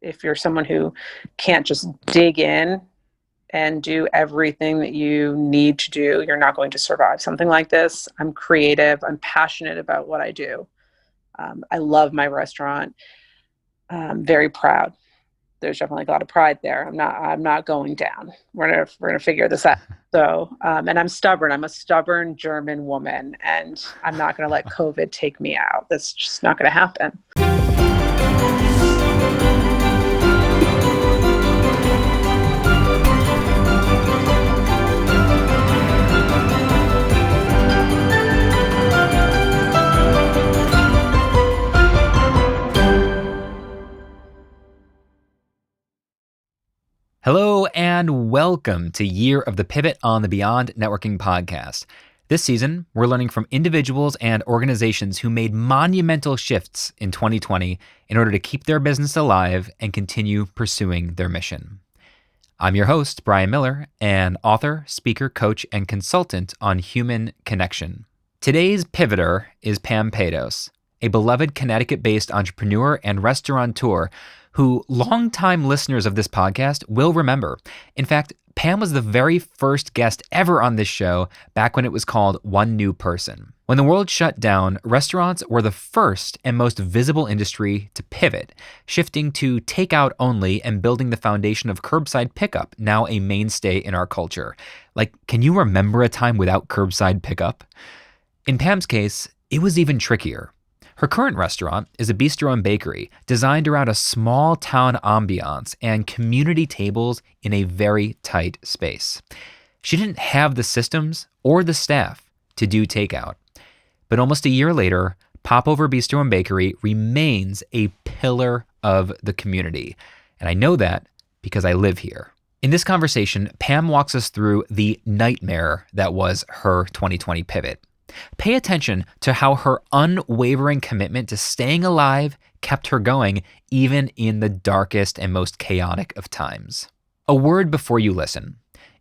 If you're someone who can't just dig in and do everything that you need to do, you're not going to survive something like this. I'm creative. I'm passionate about what I do. I love my restaurant. I'm very proud. There's definitely a lot of pride there. I'm not going down. We're gonna figure this out. So, and I'm stubborn. I'm a stubborn German woman, and I'm not gonna let COVID take me out. That's just not gonna happen. Hello and welcome to Year of the Pivot on the Beyond Networking podcast. This season, we're learning from individuals and organizations who made monumental shifts in 2020 in order to keep their business alive and continue pursuing their mission. I'm your host, Brian Miller, an author, speaker, coach, and consultant on human connection. Today's pivoter is Pam Pados, a beloved Connecticut-based entrepreneur and restaurateur who longtime listeners of this podcast will remember. In fact, Pam was the very first guest ever on this show back when it was called One New Person. When the world shut down, restaurants were the first and most visible industry to pivot, shifting to takeout only and building the foundation of curbside pickup, now a mainstay in our culture. Like, can you remember a time without curbside pickup? In Pam's case, it was even trickier. Her current restaurant is a bistro and bakery designed around a small town ambiance and community tables in a very tight space. She didn't have the systems or the staff to do takeout. But almost a year later, Popover Bistro and Bakery remains a pillar of the community. And I know that because I live here. In this conversation, Pam walks us through the nightmare that was her 2020 pivot. Pay attention to how her unwavering commitment to staying alive kept her going even in the darkest and most chaotic of times. A word before you listen.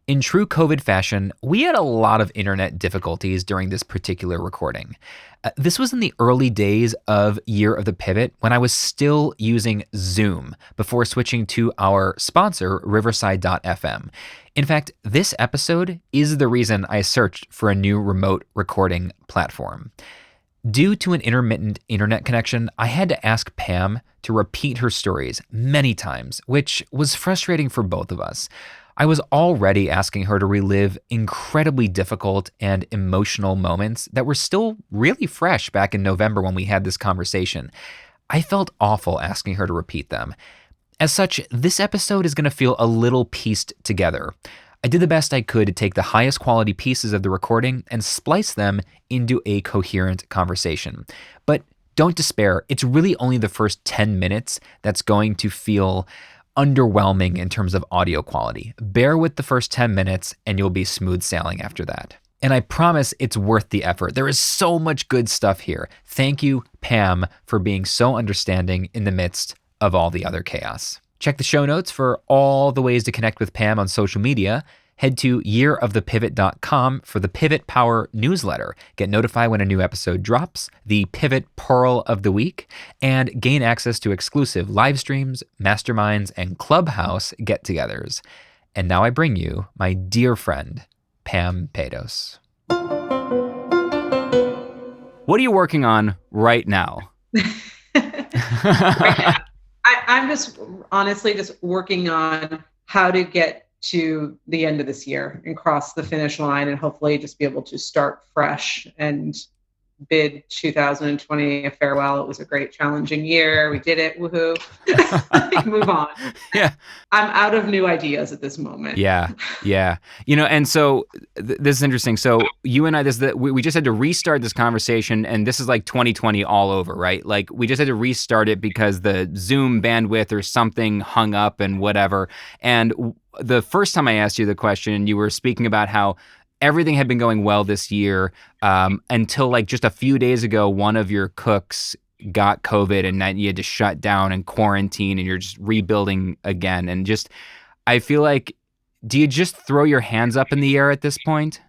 In true COVID fashion, we had a lot of internet difficulties during this particular recording. This was in the early days of Year of the Pivot when I was still using Zoom before switching to our sponsor, Riverside.fm. In fact, this episode is the reason I searched for a new remote recording platform. Due to an intermittent internet connection, I had to ask Pam to repeat her stories many times, which was frustrating for both of us. I was already asking her to relive incredibly difficult and emotional moments that were still really fresh back in November when we had this conversation. I felt awful asking her to repeat them. As such, this episode is going to feel a little pieced together. I did the best I could to take the highest quality pieces of the recording and splice them into a coherent conversation. But don't despair, it's really only the first 10 minutes that's going to feel underwhelming in terms of audio quality. Bear with the first 10 minutes and you'll be smooth sailing after that. And I promise it's worth the effort. There is so much good stuff here. Thank you, Pam, for being so understanding in the midst of all the other chaos. Check the show notes for all the ways to connect with Pam on social media. Head to yearofthepivot.com for the Pivot Power newsletter. Get notified when a new episode drops, the Pivot Pearl of the Week, and gain access to exclusive live streams, masterminds, and clubhouse get-togethers. And now I bring you my dear friend, Pam Pados. What are you working on right now? I'm just honestly just working on how to get to the end of this year and cross the finish line and hopefully just be able to start fresh and bid 2020 a farewell. It was a great challenging year. We did it. Woohoo. Move on. Yeah. I'm out of new ideas at this moment. Yeah. You know, and so this is interesting. So you and I, we just had to restart this conversation, and this is like 2020 all over, right? Like we just had to restart it because the Zoom bandwidth or something hung up and whatever. And the first time I asked you the question, you were speaking about how everything had been going well this year until like just a few days ago, one of your cooks got COVID and then you had to shut down and quarantine and you're just rebuilding again. And just, I feel like, do you just throw your hands up in the air at this point?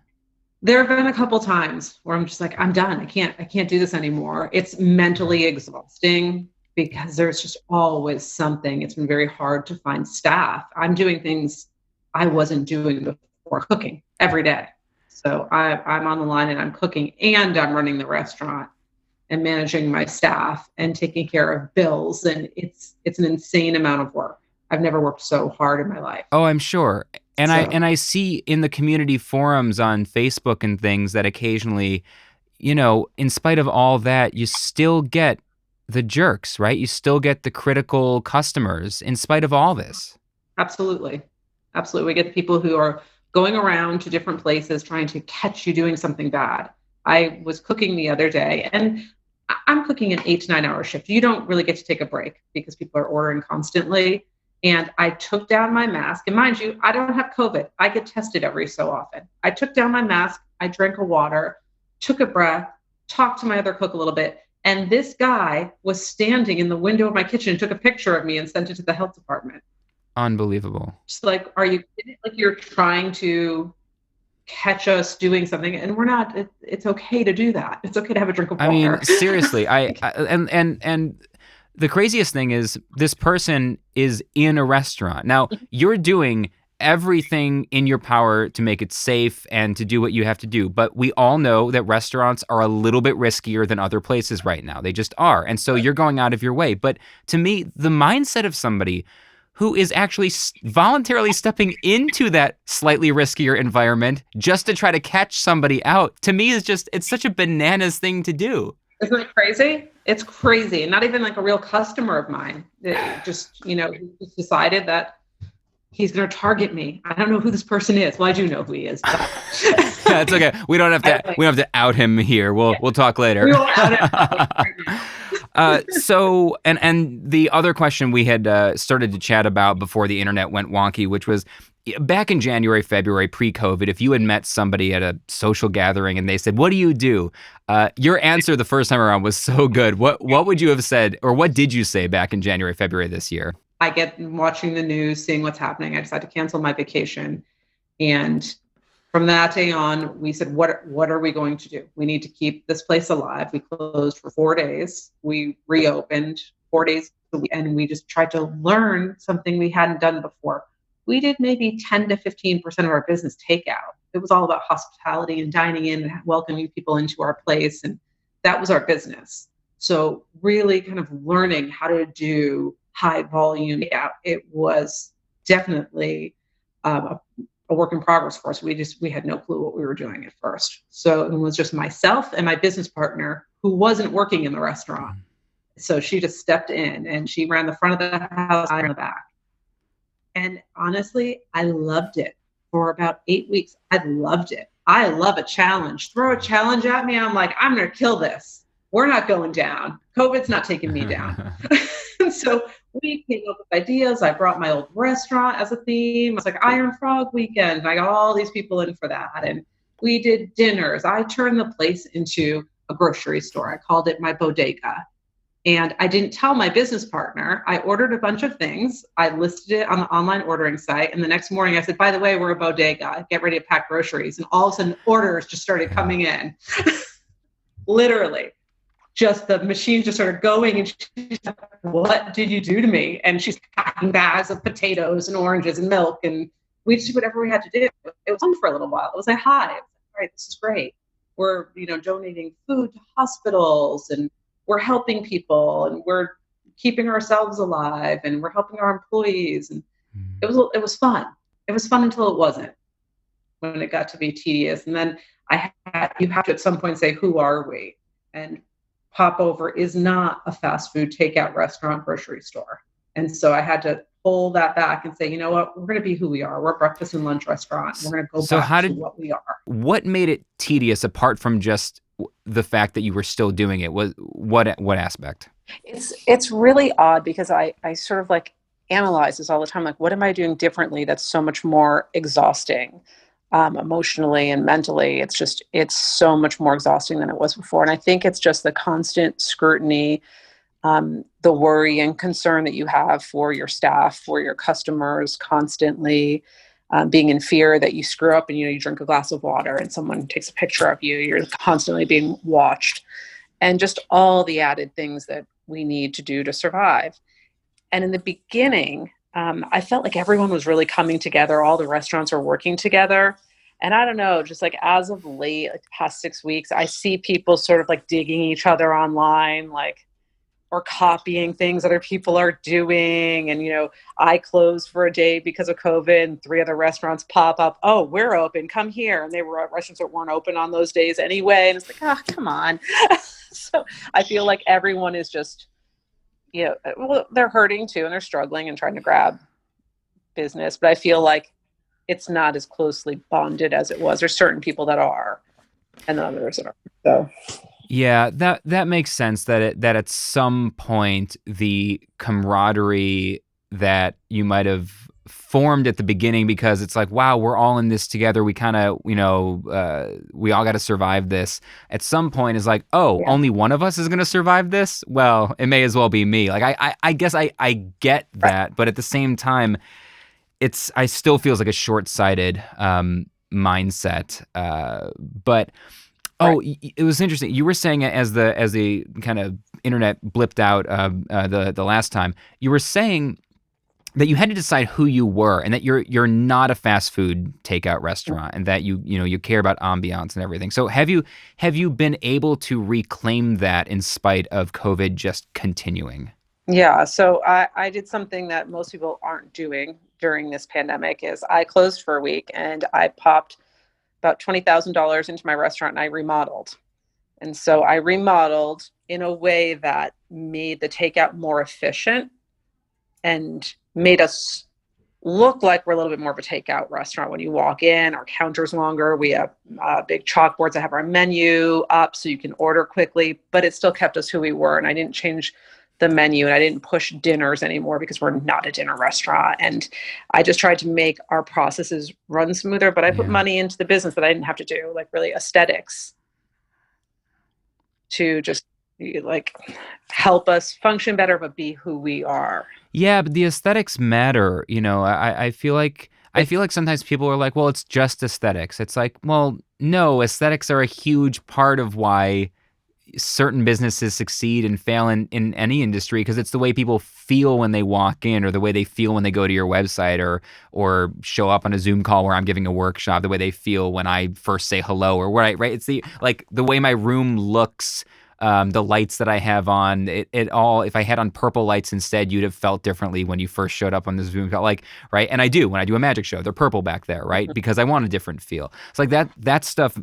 There have been a couple times where I'm just like, I'm done. I can't do this anymore. It's mentally exhausting. because there's just always something. It's been very hard to find staff. I'm doing things I wasn't doing before, cooking every day. So I'm on the line and I'm cooking and I'm running the restaurant and managing my staff and taking care of bills. And it's an insane amount of work. I've never worked so hard in my life. Oh, I'm sure. And So I see in the community forums on Facebook and things that occasionally, in spite of all that, you still get the jerks, right? You still get the critical customers in spite of all this. absolutely. Absolutely. We get the people who are going around to different places trying to catch you doing something bad. I was cooking the other day and I'm cooking an 8 to 9 hour shift. You don't really get to take a break because people are ordering constantly. And I took down my mask. And mind you, I don't have COVID. I get tested every so often. I took down my mask. I drank a water, took a breath, talked to my other cook a little bit. And this guy was standing in the window of my kitchen, took a picture of me and sent it to the health department. Unbelievable. Just like, are you kidding? Like you're trying to catch us doing something and we're not. It's okay to do that. It's okay to have a drink of water. I mean, seriously, and the craziest thing is this person is in a restaurant. Now, you're doing everything in your power to make it safe and to do what you have to do. But we all know that restaurants are a little bit riskier than other places right now. They just are. And so you're going out of your way. But to me, the mindset of somebody who is actually voluntarily stepping into that slightly riskier environment just to try to catch somebody out, to me is just, it's such a bananas thing to do. Isn't it crazy? It's crazy. Not even like a real customer of mine. It just, he just decided that he's going to target me. I don't know who this person is. Well, I do know who he is. But Yeah, it's okay. We don't have to out him here. We'll talk later. We won't out him right now. So, and the other question we had started to chat about before the internet went wonky, which was back in January, February, pre-COVID, if you had met somebody at a social gathering and they said, "What do you do?" Your answer the first time around was so good. What would you have said, or what did you say back in January, February this year? I get watching the news, seeing what's happening. I decided to cancel my vacation. And from that day on, we said, what are we going to do? We need to keep this place alive. We closed for 4 days. We reopened 4 days a week, and we just tried to learn something we hadn't done before. We did maybe 10 to 15% of our business takeout. It was all about hospitality and dining in and welcoming people into our place. And that was our business. So really kind of learning how to do high volume takeout. It was definitely a work in progress for us. We had no clue what we were doing at first. So it was just myself and my business partner who wasn't working in the restaurant. So she just stepped in and she ran the front of the house, I ran the back. And honestly, I loved it. For about 8 weeks, I loved it. I love a challenge. Throw a challenge at me, I'm like, I'm going to kill this. We're not going down. COVID's not taking me down. And so we came up with ideas. I brought my old restaurant as a theme. It was like Iron Frog Weekend. And I got all these people in for that. And we did dinners. I turned the place into a grocery store. I called it my bodega. And I didn't tell my business partner. I ordered a bunch of things. I listed it on the online ordering site. And the next morning I said, by the way, we're a bodega. Get ready to pack groceries. And all of a sudden orders just started coming in. Literally. Just the machine just started going and she's like, what did you do to me? And she's packing bags of potatoes and oranges and milk. And we just did whatever we had to do. It was fun for a little while. It was like, hi, all right, this is great. We're, donating food to hospitals and we're helping people and we're keeping ourselves alive and we're helping our employees. And it was fun. It was fun until it wasn't, when it got to be tedious. And then you have to at some point say, who are we? And Popover is not a fast food takeout restaurant grocery store. And so I had to pull that back and say, you know what, we're going to be who we are. We're a breakfast and lunch restaurant. We're going to go back to what we are. What made it tedious apart from just the fact that you were still doing it? What aspect? It's really odd because I sort of like analyze this all the time. Like, what am I doing differently that's so much more exhausting? Emotionally and mentally, it's so much more exhausting than it was before. And I think it's just the constant scrutiny, the worry and concern that you have for your staff, for your customers, constantly being in fear that you screw up and, you drink a glass of water and someone takes a picture of you. You're constantly being watched. And just all the added things that we need to do to survive. And in the beginning, I felt like everyone was really coming together. All the restaurants are working together. And I don't know, just like as of late, like the past 6 weeks, I see people sort of like digging each other online, like, or copying things other people are doing. And, I closed for a day because of COVID and three other restaurants pop up. Oh, we're open. Come here. And they were at restaurants that weren't open on those days anyway. And it's like, come on. So I feel like everyone is just, well, they're hurting too, and they're struggling and trying to grab business. But I feel like it's not as closely bonded as it was. There's certain people that are, and others that are. So Yeah, that makes sense. That at some point the camaraderie that you might have formed at the beginning, because it's like, wow, we're all in this together. We kind of, we all got to survive this. At some point, is like, oh, yeah, only one of us is going to survive this. Well, it may as well be me. Like, I guess I get right, that, but at the same time, I still feels like a short-sighted mindset. But right. oh, it was interesting. You were saying, as the kind of internet blipped out the last time, you were saying that you had to decide who you were, and that you're not a fast food takeout restaurant, and that you care about ambiance and everything. So have you been able to reclaim that in spite of COVID just continuing? Yeah. So I did something that most people aren't doing during this pandemic is I closed for a week and I popped about $20,000 into my restaurant and I remodeled. And so I remodeled in a way that made the takeout more efficient and made us look like we're a little bit more of a takeout restaurant. When you walk in, our counter's longer. We have big chalkboards that have our menu up so you can order quickly, but it still kept us who we were. And I didn't change the menu and I didn't push dinners anymore because we're not a dinner restaurant. And I just tried to make our processes run smoother, but I put Yeah. money into the business that I didn't have to do, like really aesthetics to just like help us function better, but be who we are. Yeah, but the aesthetics matter. I feel like sometimes people are like, well, it's just aesthetics. It's like, well, no, aesthetics are a huge part of why certain businesses succeed and fail in any industry, because it's the way people feel when they walk in, or the way they feel when they go to your website, or show up on a Zoom call where I'm giving a workshop, the way they feel when I first say hello, or what right? It's the way my room looks. The lights that I have on, it all, if I had on purple lights instead, you'd have felt differently when you first showed up on this Zoom call. Like, right? And I do, when I do a magic show, they're purple back there, right? Because I want a different feel. It's like that stuff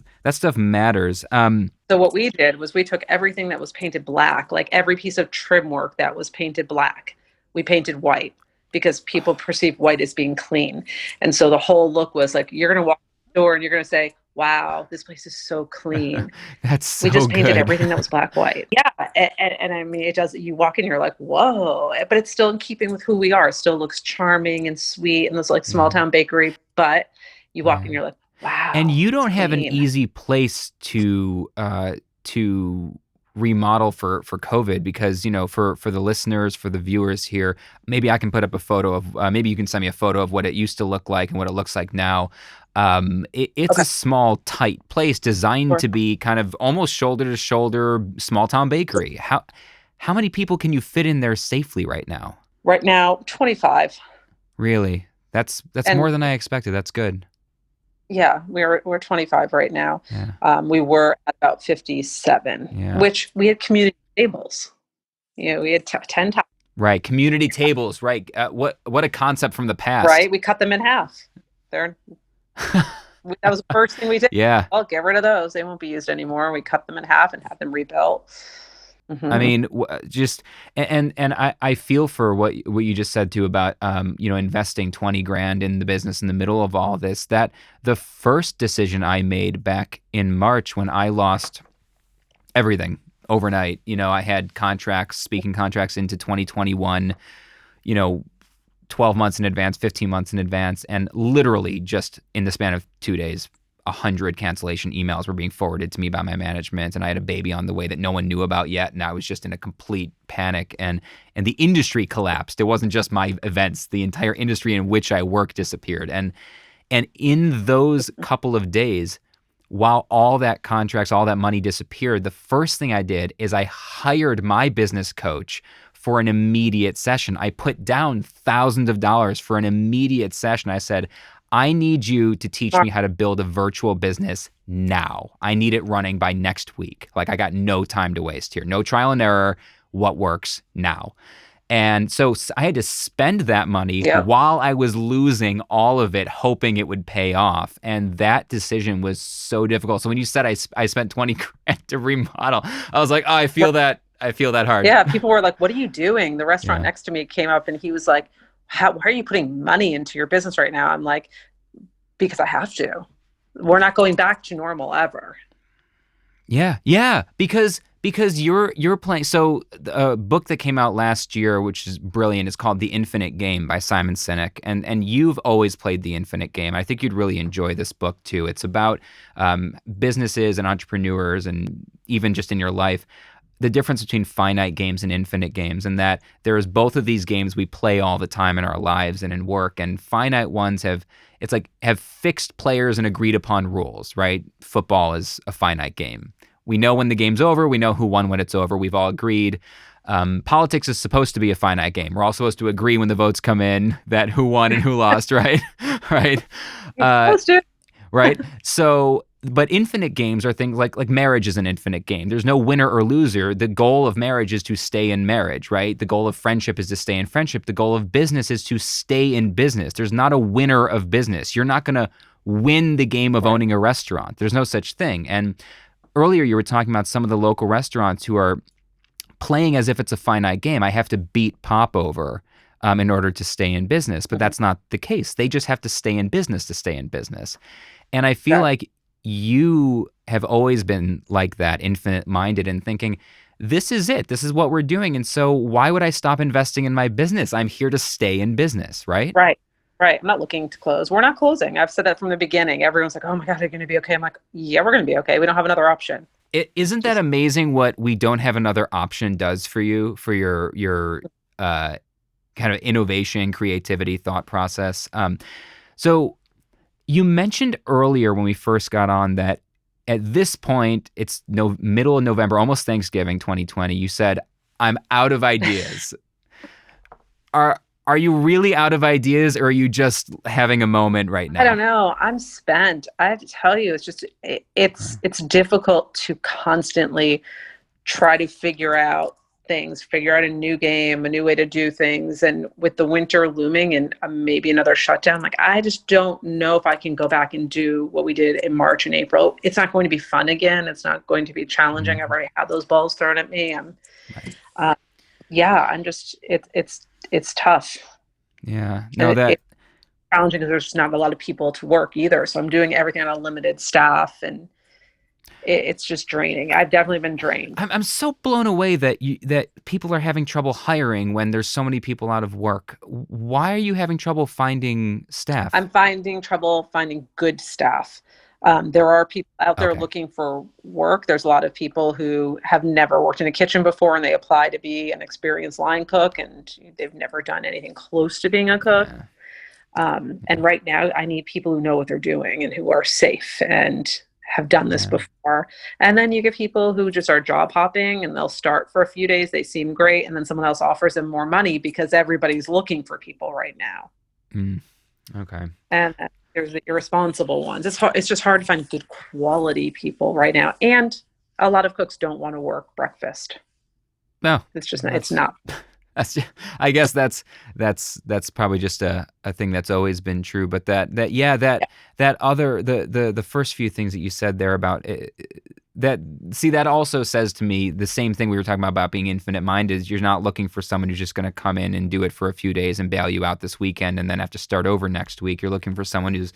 matters. So what we did was we took everything that was painted black, like every piece of trim work that was painted black, we painted white because people perceive white as being clean. And so the whole look was like, you're going to walk the door and you're going to say, wow, this place is so clean. That's We so just painted good. everything that was black, white. Yeah. And I mean, it does, you walk in, you're like, whoa, but it's still in keeping with who we are. It still looks charming and sweet and this like small Yeah. town bakery, but you walk in, Yeah. you're like, wow, And you it's don't have an clean. easy place to remodel for COVID, because for the listeners, for the viewers here, maybe I can put up a photo of maybe you can send me a photo of what it used to look like and what it looks like now. It's Okay. a small, tight place designed Sure. to be kind of almost shoulder to shoulder small town bakery. How many people can you fit in there safely right now? Right now, 25. Really? That's And more than I expected. That's good. yeah, we're 25 right now. Yeah. We were at about 57, Yeah. which we had community tables. We had 10 tables, Right. Community tables. Right. What a concept from the past. right? We cut them in half. They're that was the first thing we did. Yeah. Oh, get rid of those. They won't be used anymore. We cut them in half and had them rebuilt. I Hmm. mean, just and I feel for what you just said too about investing 20 grand in the business in the middle of all this. That the first decision I made back in March, when I lost everything overnight. I had speaking contracts into 2021. You know, 12 months in advance, 15 months in advance, and literally just in the span of 2 days, 100 cancellation emails were being forwarded to me by my management, and I had a baby on the way that no one knew about yet, and I was just in a complete panic, and the industry collapsed. It wasn't just my events; the entire industry in which I work disappeared, and in those couple of days, while all that contracts, all that money disappeared, the first thing I did is I hired my business coach for an immediate session. I put down thousands of dollars for an immediate session. I said, I need you to teach me how to build a virtual business now. I need it running by next week. Like, I got no time to waste here. No trial and error. What works now? And so I had to spend that money while I was losing all of it, hoping it would pay off. And that decision was so difficult. So when you said I spent 20 grand to remodel, I was like, oh, I feel that hard. Yeah, people were like, what are you doing? The restaurant next to me came up and he was like, why are you putting money into your business right now? I'm like, because I have to. We're not going back to normal ever. Yeah, because you're playing. So a book that came out last year, which is brilliant, is called The Infinite Game by Simon Sinek, and you've always played the infinite game. I think you'd really enjoy this book too. It's about businesses and entrepreneurs, and even just in your life, the difference between finite games and infinite games, and that there's both of these games we play all the time in our lives and in work, and finite ones have fixed players and agreed upon rules, right? Football is a finite game. We know when the game's over. We know who won when it's over. We've all agreed. Politics is supposed to be a finite game. We're all supposed to agree when the votes come in that who won and who lost, right? Right. Supposed to. Right. So, but infinite games are things like marriage is an infinite game. There's no winner or loser. The goal of marriage is to stay in marriage, right? The goal of friendship is to stay in friendship. The goal of business is to stay in business. There's not a winner of business. You're not going to win the game of owning a restaurant. There's no such thing. And earlier you were talking about some of the local restaurants who are playing as if it's a finite game. I have to beat Popover in order to stay in business, but that's not the case. They just have to stay in business to stay in business. And I feel like you have always been like that, infinite-minded and thinking, this is it. This is what we're doing. And so why would I stop investing in my business? I'm here to stay in business, right? Right. I'm not looking to close. We're not closing. I've said that from the beginning. Everyone's like, oh my God, are you going to be okay? I'm like, yeah, we're going to be okay. We don't have another option. Isn't that amazing what we don't have another option does for you, for your kind of innovation, creativity, thought process? So you mentioned earlier when we first got on that at this point, it's middle of November, almost Thanksgiving 2020. You said, I'm out of ideas. Are you really out of ideas, or are you just having a moment right now? I don't know. I'm spent. I have to tell you, it's difficult to constantly try to figure out things, figure out a new game, a new way to do things. And with the winter looming and maybe another shutdown, like I just don't know if I can go back and do what we did in March and April. It's not going to be fun again. It's not going to be challenging. I've already had those balls thrown at me. I'm just, it's tough. Yeah. No, it's challenging because there's just not a lot of people to work either. So I'm doing everything on a limited staff, and it's just draining. I've definitely been drained. I'm so blown away that people are having trouble hiring when there's so many people out of work. Why are you having trouble finding staff? I'm finding trouble finding good staff. There are people out there looking for work. There's a lot of people who have never worked in a kitchen before, and they apply to be an experienced line cook, and they've never done anything close to being a cook. Yeah. And right now I need people who know what they're doing and who are safe and have done this before. And then you get people who just are job hopping, and they'll start for a few days. They seem great. And then someone else offers them more money because everybody's looking for people right now. Okay. And there's the irresponsible ones. It's just hard to find good quality people right now. And a lot of cooks don't want to work breakfast. No, it's just not. It's not. I guess that's probably just a thing that's always been true. But that other the first few things that you said there about that also says to me the same thing we were talking about being infinite minded. You're not looking for someone who's just going to come in and do it for a few days and bail you out this weekend and then have to start over next week. You're looking for someone who's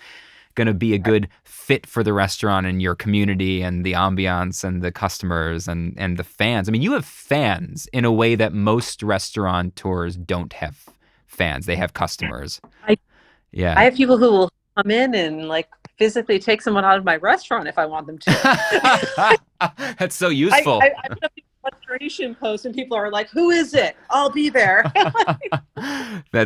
going to be a good fit for the restaurant and your community and the ambiance and the customers and the fans. I mean, you have fans in a way that most restaurateurs don't have fans. They have customers. I have people who will come in and physically take someone out of my restaurant if I want them to. That's so useful. I put up frustration post and people are like, who is it? I'll be there.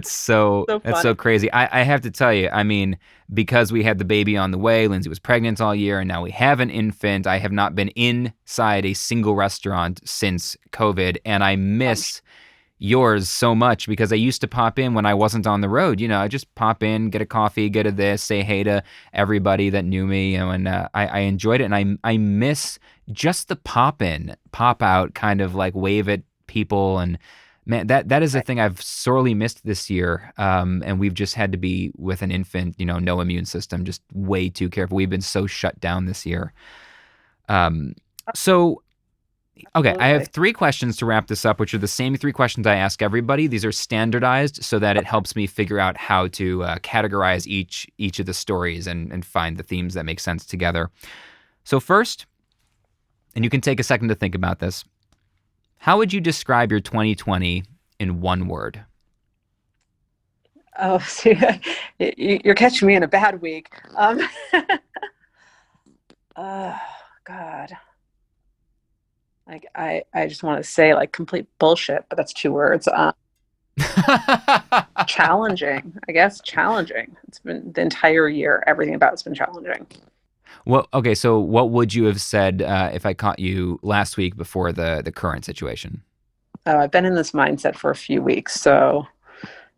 So that's funny. so crazy. I have to tell you, I mean, because we had the baby on the way, Lindsay was pregnant all year, and now we have an infant. I have not been inside a single restaurant since COVID, and I miss yours so much because I used to pop in when I wasn't on the road. You know, I just pop in, get a coffee, get a this, say hey to everybody that knew me, you know, and I enjoyed it. And I miss just the pop in, pop out, kind of like wave at people. And man, that is a thing I've sorely missed this year. And we've just had to be with an infant, you know, no immune system, just way too careful. We've been so shut down this year. So okay, I have Absolutely. 3 questions to wrap this up, which are the same 3 questions I ask everybody. These are standardized so that it helps me figure out how to categorize each of the stories and find the themes that make sense together. So first, and you can take a second to think about this, how would you describe your 2020 in one word? Oh, see, you're catching me in a bad week. Oh, God. Like I just want to say like complete bullshit, but that's 2 words. Challenging, I guess. Challenging. It's been the entire year. Everything about it's been challenging. Well, okay, so what would you have said if I caught you last week before the current situation? I've been in this mindset for a few weeks, so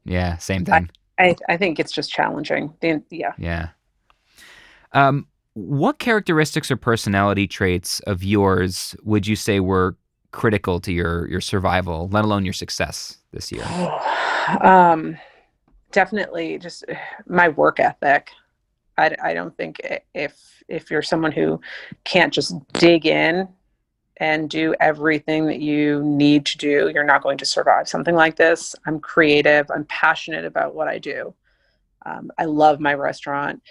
Yeah, same I thing. I think it's just challenging. Yeah. Yeah. What characteristics or personality traits of yours would you say were critical to your survival, let alone your success this year? um, Definitely just my work ethic. I don't think if you're someone who can't just dig in and do everything that you need to do, you're not going to survive something like this. I'm creative. I'm passionate about what I do. I love my restaurant.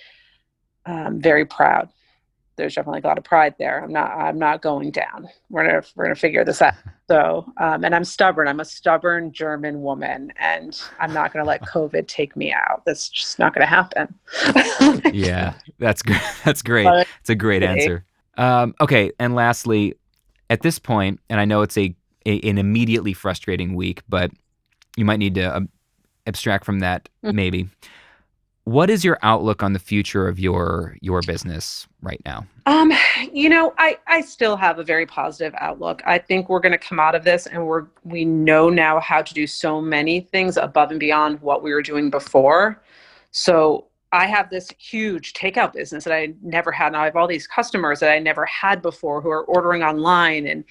I'm very proud. There's definitely a lot of pride there. I'm not going down. We're gonna figure this out. So, and I'm stubborn. I'm a stubborn German woman, and I'm not gonna let COVID take me out. That's just not gonna happen. Yeah, that's good. That's great. But It's a great answer. Okay, and lastly, at this point, and I know it's an immediately frustrating week, but you might need to abstract from that maybe. What is your outlook on the future of your business right now? Um, I still have a very positive outlook. I think we're going to come out of this and we know now how to do so many things above and beyond what we were doing before. So I have this huge takeout business that I never had. Now I have all these customers that I never had before who are ordering online, and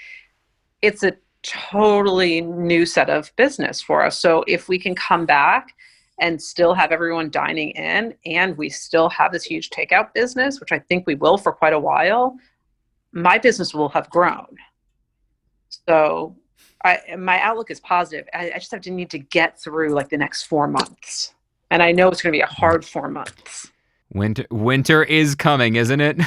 it's a totally new set of business for us. So if we can come back and still have everyone dining in and we still have this huge takeout business, which I think we will for quite a while, my business will have grown. So my outlook is positive. I just have to need to get through like the next 4 months. And I know it's going to be a hard 4 months. Winter is coming, isn't it?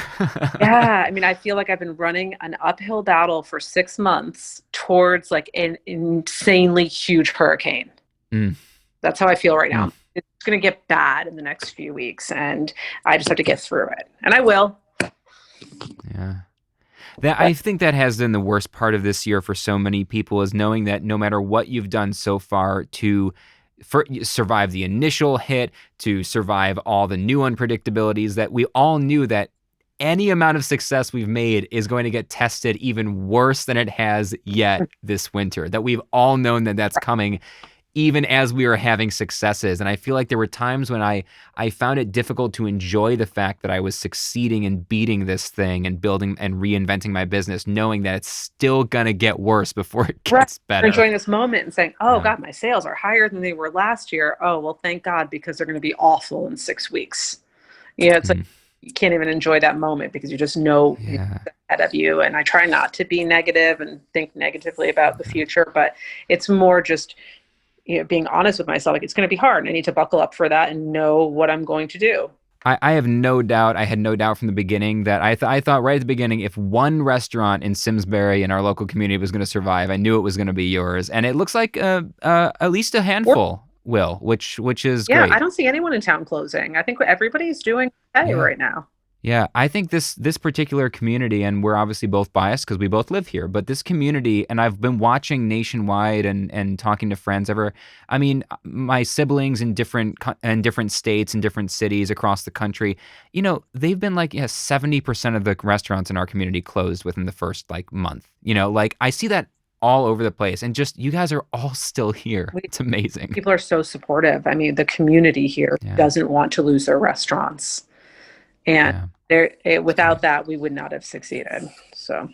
Yeah. I mean, I feel like I've been running an uphill battle for 6 months towards like an insanely huge hurricane. Mm, That's how I feel right mm, now. It's going to get bad in the next few weeks, and I just have to get through it. And I will. yeah. That But I think that has been the worst part of this year for so many people is knowing that no matter what you've done so far to survive the initial hit, to survive all the new unpredictabilities, that we all knew that any amount of success we've made is going to get tested even worse than it has yet this winter. That we've all known that that's coming even as we were having successes. And I feel like there were times when I found it difficult to enjoy the fact that I was succeeding and beating this thing and building and reinventing my business, knowing that it's still going to get worse before it right, gets we're better. enjoying this moment and saying, "Oh Yeah. God, my sales are higher than they were last year." Oh well, thank God because they're going to be awful in 6 weeks. Yeah, it's like Mm, you can't even enjoy that moment because you just know it's yeah. ahead of you. And I try not to be negative and think negatively about the future, but it's more just being honest with myself. Like it's going to be hard. I need to buckle up for that and know what I'm going to do. I have no doubt. I had no doubt from the beginning that I thought right at the beginning, if one restaurant in Simsbury in our local community was going to survive, I knew it was going to be yours. And it looks like at least a handful will, which is Yeah, I great. don't see anyone in town closing. I think everybody's doing okay Yeah. right now. Yeah, I think this particular community, and we're obviously both biased because we both live here, but this community, and I've been watching nationwide and talking to friends I mean, my siblings in different states and different cities across the country, they've been like, 70% of the restaurants in our community closed within the first like month. Like I see that all over the place, and just you guys are all still here. It's amazing. People are so supportive. I mean, the community here doesn't want to lose their restaurants. And without that, we would not have succeeded. So,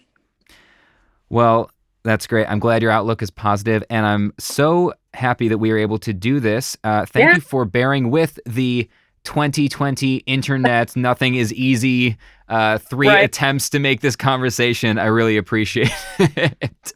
well, that's great. I'm glad your outlook is positive, and I'm so happy that we were able to do this. Thank you for bearing with the 2020 internet. Nothing is easy. 3 attempts to make this conversation. I really appreciate it.